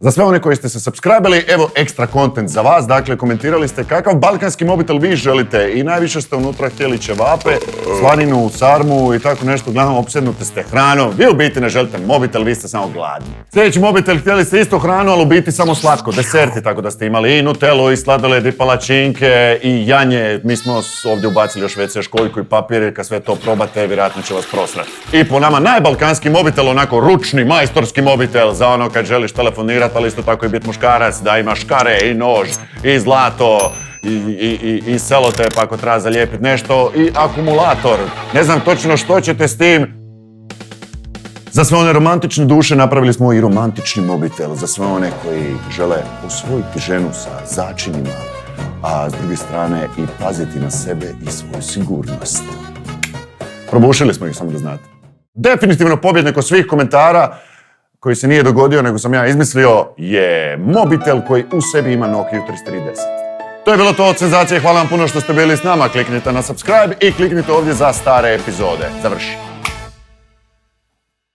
Za sve one koji ste se subscribili, evo ekstra content za vas. Dakle, komentirali ste kakav balkanski mobitel vi želite i najviše ste unutra htjeli ćevape, slaninu, sarmu i tako nešto. Uglavnom, opsjednuti ste hranom. Vi u biti ne želite mobitel, vi ste samo gladni. Sljedeći mobitel htjeli ste isto hranu, ali u biti samo slatko, deserti, tako da ste imali i nutellu, i sladoled, i palačinke, i janje. Mi smo ovdje ubacili još WC školjku i papir, jer kad sve to probate, vjerojatno će vas prosrati. I po nama najbalkanski mobitel, onako ručni, majstorski mobitel za ono kad želiš telefonirati, ali isto tako i biti muškarac, da ima škare i nož i zlato i selotep ako treba zalijepiti nešto i akumulator. Ne znam točno što ćete s tim. Za sve one romantične duše napravili smo i romantični mobitel, za sve one koji žele usvojiti ženu sa začinima, a s druge strane i paziti na sebe i svoju sigurnost. Probušili smo ih, samo da znate. Definitivno pobjednik od svih komentara koji se nije dogodio, nego sam ja izmislio, je mobitel koji u sebi ima Nokia 3310. To je bilo to od senzacije, hvala vam puno što ste bili s nama, kliknite na subscribe i kliknite ovdje za stare epizode. Završi.